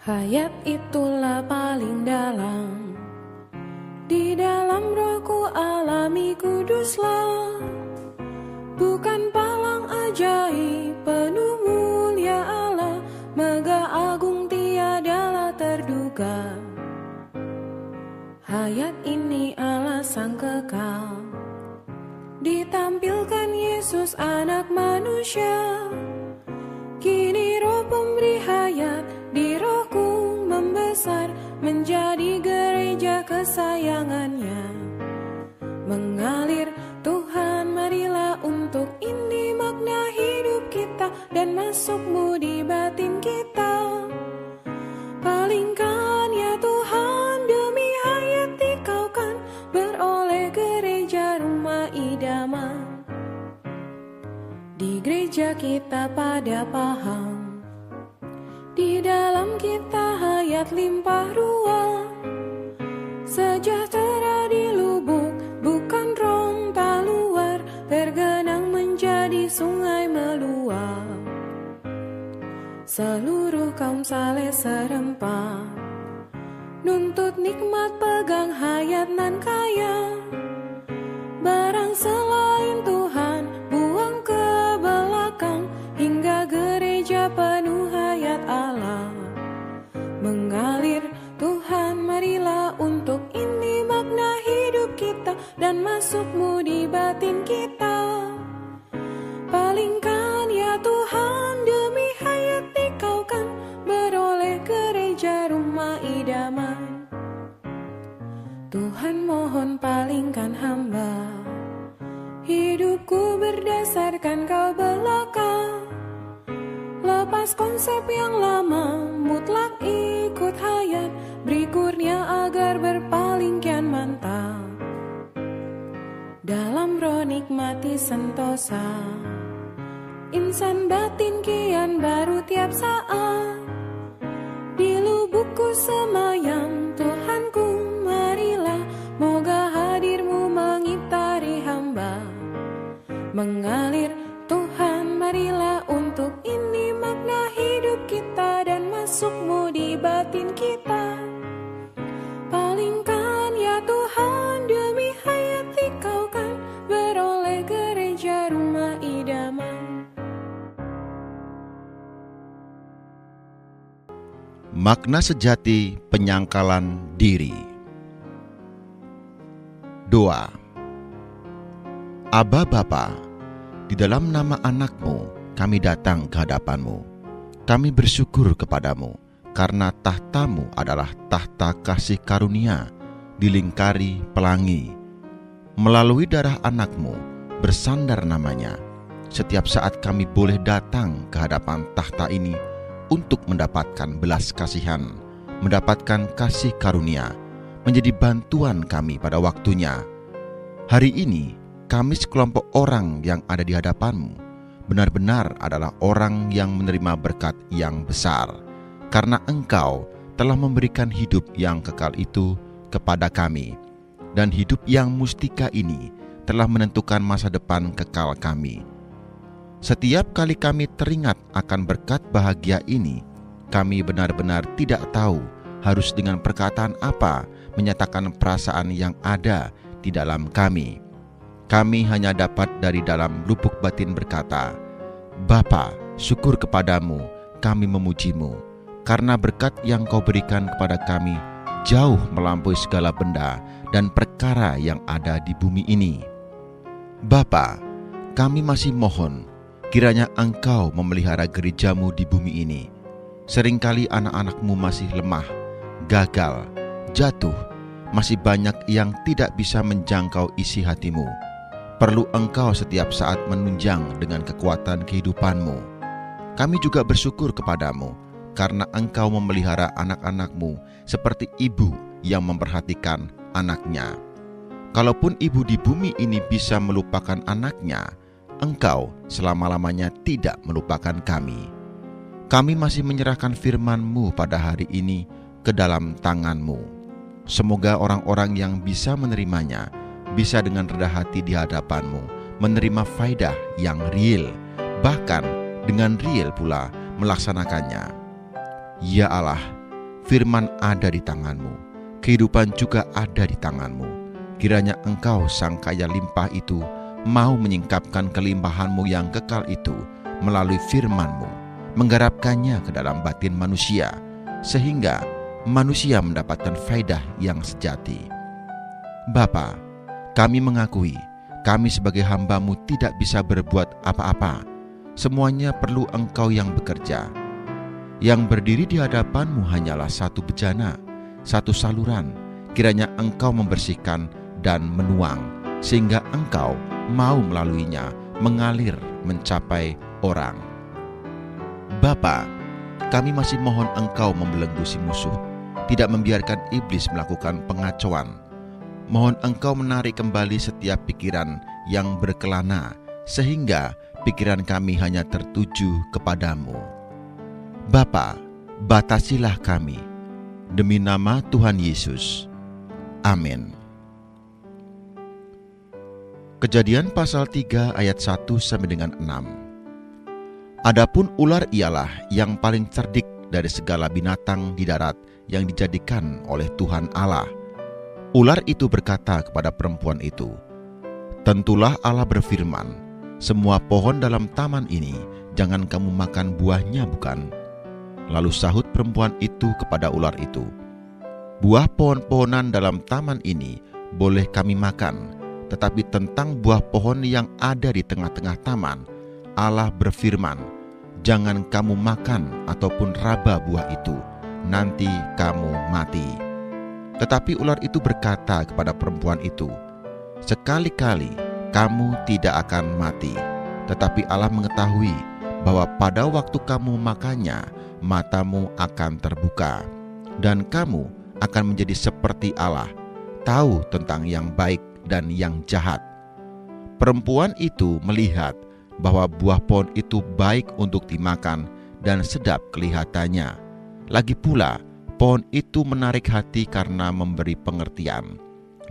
Hayat itulah paling dalam, di dalam rohku alami kuduslah. Bukan palang ajaib penuh mulia Allah, megah agung tiadalah terduga. Hayat ini Allah sang kekal, ditampilkan Yesus anak manusia. Kini roh pemberi hayat di rohku membesar, menjadi gereja kesayangannya. Mengalir Tuhan, marilah untuk ini makna hidup kita, dan masukmu di batin kita. Palingkan ya Tuhan, demi hayat Engkau kan beroleh gereja rumah idaman. Di gereja kita pada paham, di dalam kita hayat limpah ruah. Sejahtera di lubuk, bukan ronta luar, tergenang menjadi sungai meluap. Seluruh kaum saleh serempak, nuntut nikmat pegang hayat nan kaya. Barang selain Tuhan buang ke belakang, hingga gereja penuh hayat Allah. Mengalir Tuhan, marilah untuk ini makna hidup kita, dan masukmu di batin kita. Palingkan ya Tuhan, demi hayat Engkau kan beroleh gereja rumah idaman. Tuhan mohon palingkan hamba, hidupku berdasarkan Kau belaka. Lepas konsep yang lama, mutlak ikut hayat, beri kurnia agar berpaling kian mantap. Dalam roh nikmati sentosa, insan batin kian baru tiap saat. Di lubukku semayam Tuhanku, marilah moga hadirmu mengitari hamba. Mengalir Tuhan, marilah untuk ini makna hidup kita, dan masukmu di batin kita. Palingkan ya Tuhan, demi hayat Engkau kan beroleh gereja rumah idaman. Makna sejati penyangkalan diri. Doa. Aba Bapa, di dalam nama anakmu kami datang ke hadapanmu. Kami bersyukur kepadamu karena tahtamu adalah tahta kasih karunia, dilingkari pelangi. Melalui darah anakmu bersandar namanya. Setiap saat kami boleh datang ke hadapan tahta ini untuk mendapatkan belas kasihan, mendapatkan kasih karunia, menjadi bantuan kami pada waktunya. Hari ini kami sekelompok orang yang ada di hadapanmu benar-benar adalah orang yang menerima berkat yang besar, karena Engkau telah memberikan hidup yang kekal itu kepada kami, dan hidup yang mustika ini telah menentukan masa depan kekal kami. Setiap kali kami teringat akan berkat bahagia ini, kami benar-benar tidak tahu harus dengan perkataan apa menyatakan perasaan yang ada di dalam kami. Kami hanya dapat dari dalam lubuk batin berkata, Bapa, syukur kepadamu, kami memujimu, karena berkat yang Kau berikan kepada kami jauh melampaui segala benda dan perkara yang ada di bumi ini. Bapa, kami masih mohon, kiranya Engkau memelihara gerejamu di bumi ini. Seringkali anak-anakmu masih lemah, gagal, jatuh, masih banyak yang tidak bisa menjangkau isi hatimu. Perlu Engkau setiap saat menunjang dengan kekuatan kehidupanmu. Kami juga bersyukur kepadamu, karena Engkau memelihara anak-anakmu seperti ibu yang memperhatikan anaknya. Kalaupun ibu di bumi ini bisa melupakan anaknya, Engkau selama-lamanya tidak melupakan kami. Kami masih menyerahkan firman-Mu pada hari ini ke dalam tangan-Mu. Semoga orang-orang yang bisa menerimanya bisa dengan rendah hati di hadapan-Mu menerima faidah yang real, bahkan dengan real pula melaksanakannya. Ya Allah, firman ada di tangan-Mu, kehidupan juga ada di tangan-Mu. Kiranya Engkau Sang Kaya Limpah itu mau menyingkapkan kelimpahan-Mu yang kekal itu melalui firman-Mu, menggarapkannya ke dalam batin manusia, sehingga manusia mendapatkan faedah yang sejati. Bapa, kami mengakui kami sebagai hamba-Mu tidak bisa berbuat apa-apa. Semuanya perlu Engkau yang bekerja. Yang berdiri di hadapan-Mu hanyalah satu bejana, satu saluran. Kiranya Engkau membersihkan dan menuang, sehingga Engkau mau melaluinya mengalir mencapai orang. Bapa, kami masih mohon Engkau membelenggu si musuh, tidak membiarkan iblis melakukan pengacauan. Mohon Engkau menarik kembali setiap pikiran yang berkelana, sehingga pikiran kami hanya tertuju kepadamu. Bapa, batasilah kami, demi nama Tuhan Yesus. Amin. Kejadian pasal 3 ayat 1 sampai dengan 6. Adapun ular ialah yang paling cerdik dari segala binatang di darat yang dijadikan oleh Tuhan Allah. Ular itu berkata kepada perempuan itu, "Tentulah Allah berfirman, semua pohon dalam taman ini jangan kamu makan buahnya, bukan?" Lalu sahut perempuan itu kepada ular itu, "Buah pohon-pohonan dalam taman ini boleh kami makan, tetapi tentang buah pohon yang ada di tengah-tengah taman, Allah berfirman, jangan kamu makan ataupun raba buah itu, nanti kamu mati." Tetapi ular itu berkata kepada perempuan itu, "Sekali-kali kamu tidak akan mati, tetapi Allah mengetahui bahwa pada waktu kamu makannya, matamu akan terbuka, dan kamu akan menjadi seperti Allah, tahu tentang yang baik dan yang jahat." Perempuan itu melihat bahwa buah pohon itu baik untuk dimakan dan sedap kelihatannya. Lagi pula, pohon itu menarik hati karena memberi pengertian.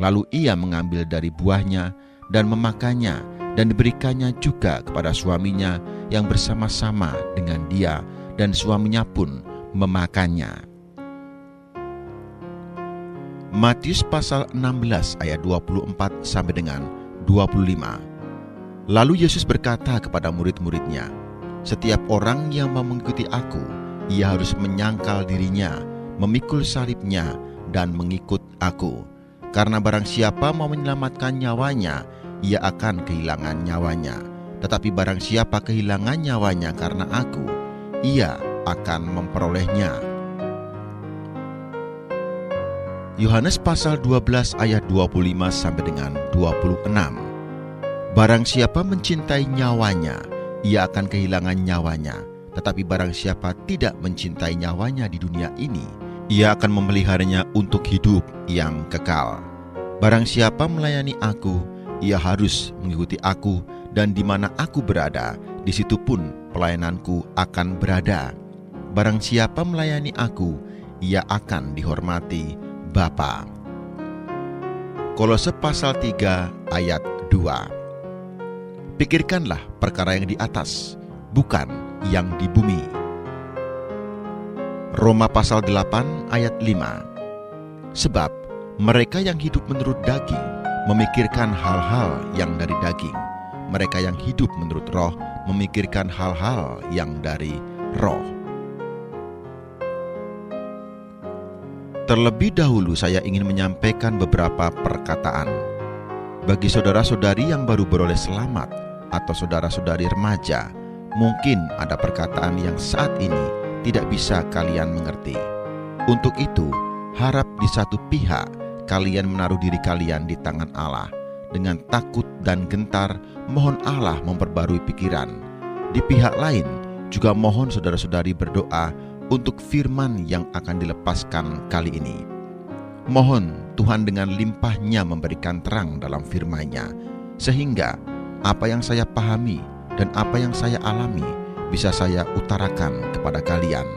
Lalu ia mengambil dari buahnya dan memakannya, dan diberikannya juga kepada suaminya yang bersama-sama dengan dia, dan suaminya pun memakannya. Matius pasal 16 ayat 24 sampai dengan 25. Lalu Yesus berkata kepada murid-muridnya, "Setiap orang yang mau mengikuti aku, ia harus menyangkal dirinya, memikul salibnya, dan mengikut aku. Karena barang siapa mau menyelamatkan nyawanya, ia akan kehilangan nyawanya. Tetapi barang siapa kehilangan nyawanya karena aku, ia akan memperolehnya." Yohanes pasal 12 ayat 25 sampai dengan 26. Barang siapa mencintai nyawanya, ia akan kehilangan nyawanya. Tetapi barang siapa tidak mencintai nyawanya di dunia ini, ia akan memeliharanya untuk hidup yang kekal. Barang siapa melayani aku, ia harus mengikuti aku, dan di mana aku berada, di situ pun pelayananku akan berada. Barang siapa melayani aku, ia akan dihormati Bapa. Kolose pasal 3 ayat 2. Pikirkanlah perkara yang di atas, bukan yang di bumi. Roma pasal 8 ayat 5. Sebab mereka yang hidup menurut daging memikirkan hal-hal yang dari daging, mereka yang hidup menurut roh memikirkan hal-hal yang dari roh. Terlebih dahulu saya ingin menyampaikan beberapa perkataan. Bagi saudara-saudari yang baru beroleh selamat atau saudara-saudari remaja, mungkin ada perkataan yang saat ini tidak bisa kalian mengerti. Untuk itu, harap di satu pihak kalian menaruh diri kalian di tangan Allah. Dengan takut dan gentar, mohon Allah memperbarui pikiran. Di pihak lain, juga mohon saudara-saudari berdoa untuk firman yang akan dilepaskan kali ini. Mohon Tuhan dengan limpahnya memberikan terang dalam firman-Nya, sehingga apa yang saya pahami dan apa yang saya alami bisa saya utarakan kepada kalian.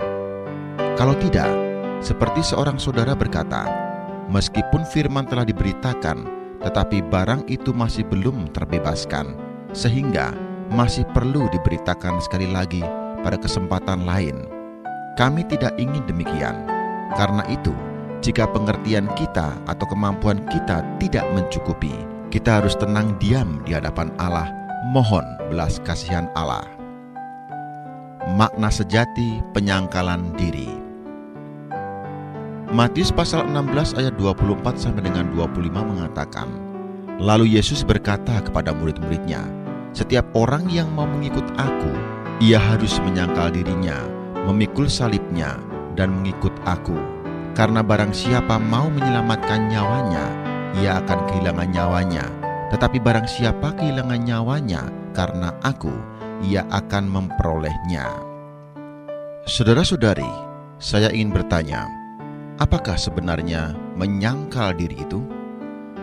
Kalau tidak, seperti seorang saudara berkata, meskipun firman telah diberitakan, tetapi barang itu masih belum terbebaskan, sehingga masih perlu diberitakan sekali lagi pada kesempatan lain. Kami tidak ingin demikian. Karena itu, jika pengertian kita atau kemampuan kita tidak mencukupi, kita harus tenang diam di hadapan Allah, mohon belas kasihan Allah. Makna sejati penyangkalan diri. Matius pasal 16 ayat 24 sampai dengan 25 mengatakan, lalu Yesus berkata kepada murid-muridnya, setiap orang yang mau mengikut aku, ia harus menyangkal dirinya, memikul salibnya, dan mengikut aku. Karena barang siapa mau menyelamatkan nyawanya, ia akan kehilangan nyawanya. Tetapi barang siapa kehilangan nyawanya karena aku, ia akan memperolehnya. Saudara-saudari, saya ingin bertanya, apakah sebenarnya menyangkal diri itu?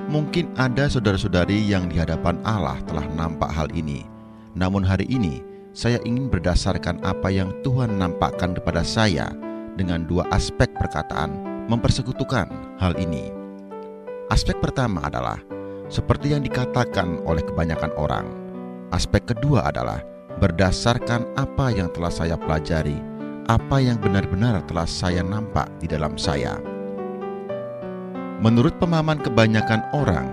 Mungkin ada saudara-saudari yang di hadapan Allah telah nampak hal ini. Namun hari ini, saya ingin berdasarkan apa yang Tuhan nampakkan kepada saya dengan dua aspek perkataan mempersekutukan hal ini. Aspek pertama adalah seperti yang dikatakan oleh kebanyakan orang. Aspek kedua adalah berdasarkan apa yang telah saya pelajari, apa yang benar-benar telah saya nampak di dalam saya. Menurut pemahaman kebanyakan orang,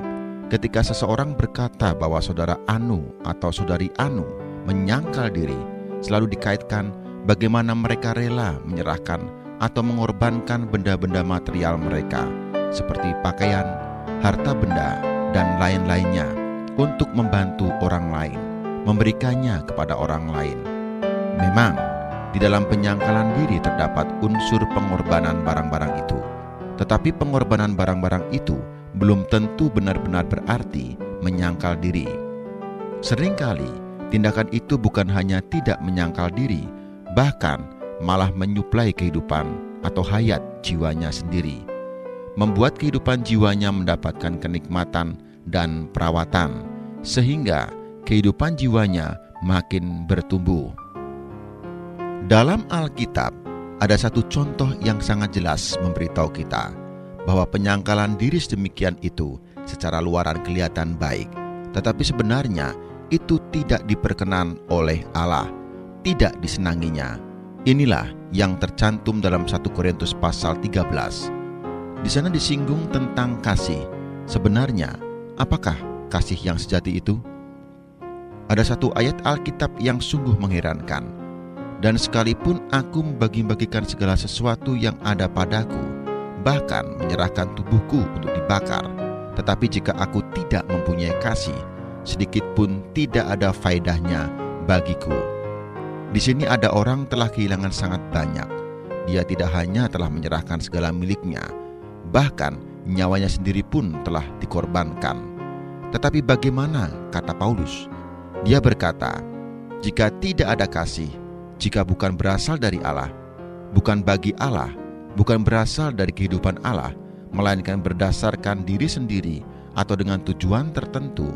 ketika seseorang berkata bahwa saudara Anu atau saudari Anu menyangkal diri, selalu dikaitkan bagaimana mereka rela menyerahkan atau mengorbankan benda-benda material mereka, seperti pakaian, harta benda, dan lain-lainnya, untuk membantu orang lain, memberikannya kepada orang lain. Memang, di dalam penyangkalan diri terdapat unsur pengorbanan barang-barang itu, tetapi pengorbanan barang-barang itu belum tentu benar-benar berarti menyangkal diri. Seringkali, tindakan itu bukan hanya tidak menyangkal diri, bahkan malah menyuplai kehidupan atau hayat jiwanya sendiri, membuat kehidupan jiwanya mendapatkan kenikmatan dan perawatan, sehingga kehidupan jiwanya makin bertumbuh. Dalam Alkitab, ada satu contoh yang sangat jelas memberitahu kita bahwa penyangkalan diri sedemikian itu secara luaran kelihatan baik, tetapi sebenarnya itu tidak diperkenan oleh Allah, tidak disenanginya. Inilah yang tercantum dalam 1 Korintus pasal 13. Di sana disinggung tentang kasih. Sebenarnya, apakah kasih yang sejati itu? Ada satu ayat Alkitab yang sungguh mengherankan. Dan sekalipun aku membagi-bagikan segala sesuatu yang ada padaku, bahkan menyerahkan tubuhku untuk dibakar, tetapi jika aku tidak mempunyai kasih, sedikit pun tidak ada faedahnya bagiku. Di sini ada orang telah kehilangan sangat banyak. Dia tidak hanya telah menyerahkan segala miliknya, bahkan nyawanya sendiri pun telah dikorbankan. Tetapi bagaimana, kata Paulus? Dia berkata, jika tidak ada kasih, jika bukan berasal dari Allah, bukan bagi Allah, bukan berasal dari kehidupan Allah, melainkan berdasarkan diri sendiri atau dengan tujuan tertentu,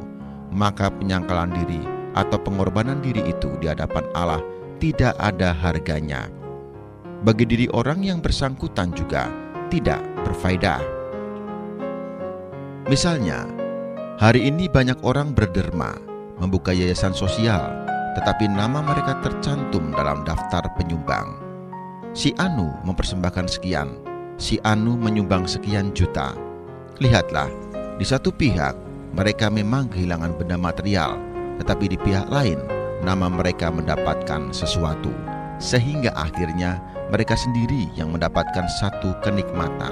maka penyangkalan diri atau pengorbanan diri itu di hadapan Allah tidak ada harganya. Bagi diri orang yang bersangkutan juga tidak berfaedah. Misalnya, hari ini banyak orang berderma, membuka yayasan sosial, tetapi nama mereka tercantum dalam daftar penyumbang. Si Anu mempersembahkan sekian, si Anu menyumbang sekian juta. Lihatlah, di satu pihak mereka memang kehilangan benda material, tetapi di pihak lain nama mereka mendapatkan sesuatu, sehingga akhirnya mereka sendiri yang mendapatkan satu kenikmatan.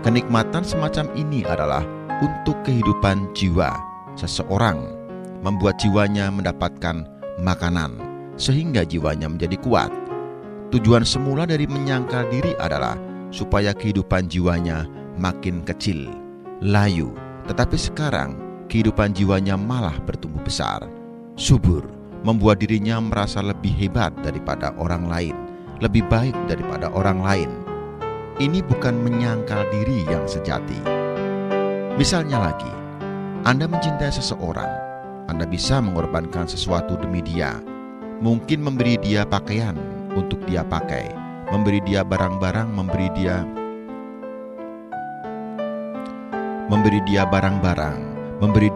Kenikmatan semacam ini adalah untuk kehidupan jiwa seseorang, membuat jiwanya mendapatkan makanan, sehingga jiwanya menjadi kuat. Tujuan semula dari menyangkal diri adalah supaya kehidupan jiwanya makin kecil, layu, tetapi sekarang kehidupan jiwanya malah bertumbuh besar, subur, membuat dirinya merasa lebih hebat daripada orang lain, lebih baik daripada orang lain. Ini bukan menyangkal diri yang sejati. Misalnya lagi, Anda mencintai seseorang, Anda bisa mengorbankan sesuatu demi dia. Mungkin memberi dia pakaian untuk dia pakai, memberi dia barang-barang, memberi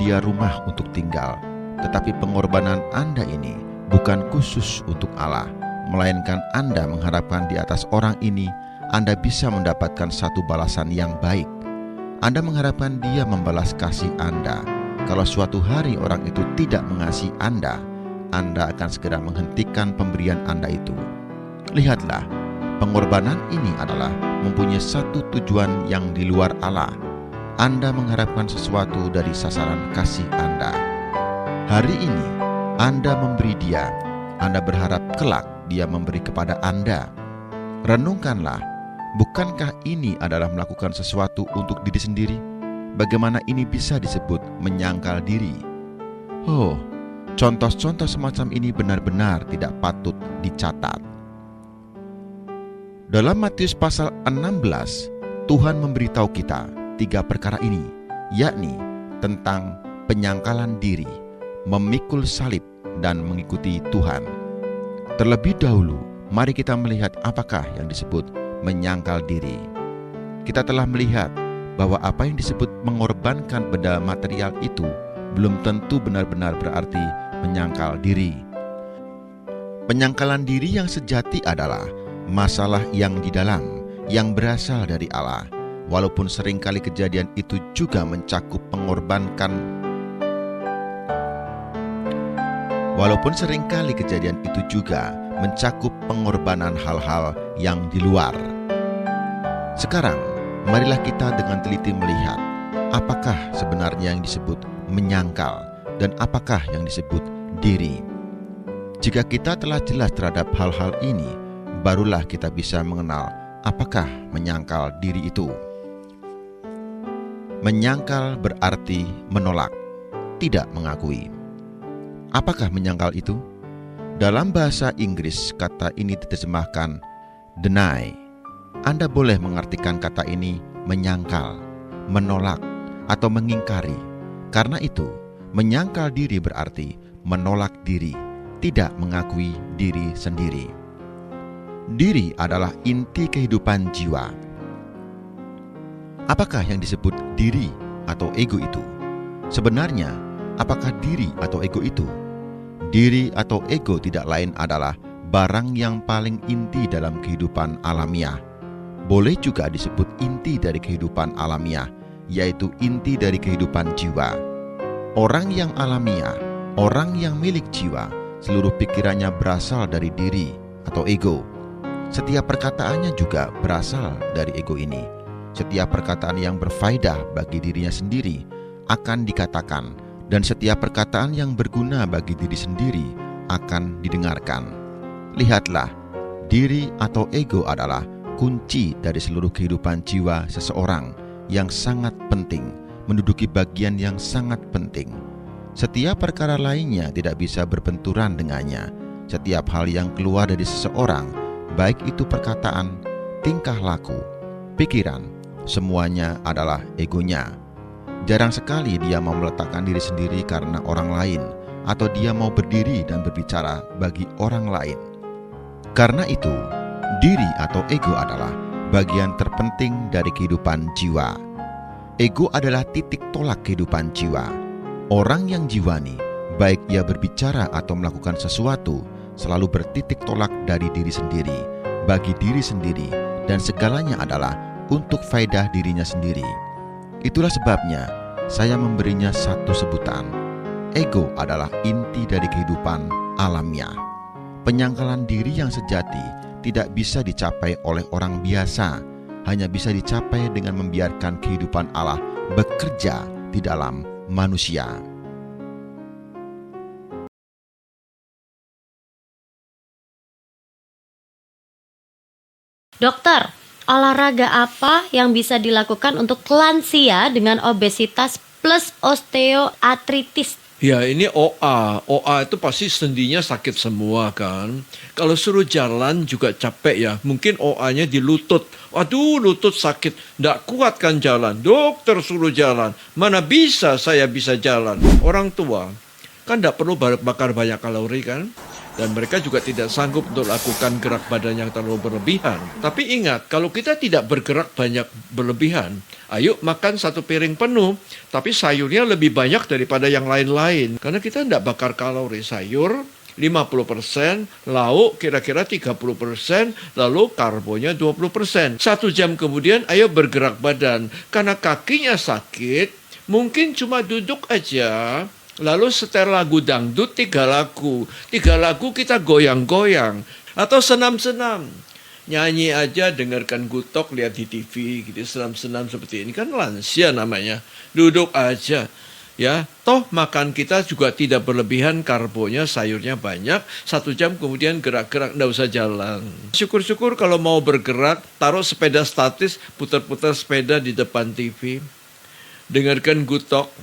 dia rumah untuk tinggal. Tetapi pengorbanan Anda ini bukan khusus untuk Allah, melainkan Anda mengharapkan di atas orang ini Anda bisa mendapatkan satu balasan yang baik. Anda mengharapkan dia membalas kasih Anda. Kalau suatu hari orang itu tidak mengasihi Anda akan segera menghentikan pemberian Anda itu. Lihatlah, pengorbanan ini adalah mempunyai satu tujuan yang di luar Allah. Anda mengharapkan sesuatu dari sasaran kasih Anda. Hari ini, Anda memberi dia. Anda berharap kelak dia memberi kepada Anda. Renungkanlah, bukankah ini adalah melakukan sesuatu untuk diri sendiri? Bagaimana ini bisa disebut menyangkal diri? Oh, contoh-contoh semacam ini benar-benar tidak patut dicatat. Dalam Matius pasal 16, Tuhan memberitahu kita 3 perkara ini, yakni tentang penyangkalan diri, memikul salib, dan mengikuti Tuhan. Terlebih dahulu, mari kita melihat apakah yang disebut menyangkal diri. Kita telah melihat bahwa apa yang disebut mengorbankan benda material itu belum tentu benar-benar berarti menyangkal diri. Penyangkalan diri yang sejati adalah masalah yang di dalam, yang berasal dari Allah. Walaupun seringkali kejadian itu juga mencakup pengorbanan hal-hal yang di luar. Sekarang, marilah kita dengan teliti melihat apakah sebenarnya yang disebut menyangkal dan apakah yang disebut diri. Jika kita telah jelas terhadap hal-hal ini, barulah kita bisa mengenal apakah menyangkal diri itu. Menyangkal berarti menolak, tidak mengakui. Apakah menyangkal itu? Dalam bahasa Inggris, kata ini diterjemahkan deny. Anda boleh mengartikan kata ini menyangkal, menolak, atau mengingkari. Karena itu, menyangkal diri berarti menolak diri, tidak mengakui diri sendiri. Diri adalah inti kehidupan jiwa. Apakah yang disebut diri atau ego itu? Sebenarnya, apakah diri atau ego itu? Diri atau ego tidak lain adalah barang yang paling inti dalam kehidupan alamiah. Boleh juga disebut inti dari kehidupan alamiah, yaitu inti dari kehidupan jiwa. Orang yang alamiah, orang yang milik jiwa, seluruh pikirannya berasal dari diri atau ego. Setiap perkataannya juga berasal dari ego ini. Setiap perkataan yang berfaedah bagi dirinya sendiri akan dikatakan, dan setiap perkataan yang berguna bagi diri sendiri akan didengarkan. Lihatlah, diri atau ego adalah kunci dari seluruh kehidupan jiwa seseorang yang sangat penting, menduduki bagian yang sangat penting. Setiap perkara lainnya tidak bisa berbenturan dengannya. Setiap hal yang keluar dari seseorang, baik itu perkataan, tingkah laku, pikiran, semuanya adalah egonya. Jarang sekali dia mau meletakkan diri sendiri karena orang lain, atau dia mau berdiri dan berbicara bagi orang lain. Karena itu, diri atau ego adalah bagian terpenting dari kehidupan jiwa. Ego adalah titik tolak kehidupan jiwa. Orang yang jiwani, baik ia berbicara atau melakukan sesuatu, selalu bertitik tolak dari diri sendiri, bagi diri sendiri, dan segalanya adalah untuk faedah dirinya sendiri. Itulah sebabnya saya memberinya satu sebutan. Ego adalah inti dari kehidupan alamiah. Penyangkalan diri yang sejati tidak bisa dicapai oleh orang biasa, hanya bisa dicapai dengan membiarkan kehidupan Allah bekerja di dalam manusia. Dokter, olahraga apa yang bisa dilakukan untuk lansia dengan obesitas plus osteoartritis? Ya, ini OA. OA itu pasti sendinya sakit semua kan. Kalau suruh jalan juga capek ya. Mungkin OA-nya di lutut. Waduh, lutut sakit. Nggak kuat kan jalan. Dokter suruh jalan. Mana bisa saya bisa jalan. Orang tua kan nggak perlu bakar banyak kalori kan. Dan mereka juga tidak sanggup untuk lakukan gerak badan yang terlalu berlebihan. Tapi ingat, kalau kita tidak bergerak banyak berlebihan, ayo makan satu piring penuh, tapi sayurnya lebih banyak daripada yang lain-lain. Karena kita tidak bakar kalori sayur, 50%, lauk kira-kira 30%, lalu karbonya 20%. 1 jam kemudian ayo bergerak badan. Karena kakinya sakit, mungkin cuma duduk aja, lalu setel lagu dangdut 3 lagu. 3 lagu kita goyang-goyang. Atau senam-senam. Nyanyi aja, dengarkan gutok, lihat di TV, gitu, senam-senam seperti ini. Kan lansia namanya. Duduk aja. Ya, toh makan kita juga tidak berlebihan, karbonya, sayurnya banyak. 1 jam kemudian gerak-gerak, nggak usah jalan. Syukur-syukur kalau mau bergerak, taruh sepeda statis, putar-putar sepeda di depan TV. Dengarkan gutok.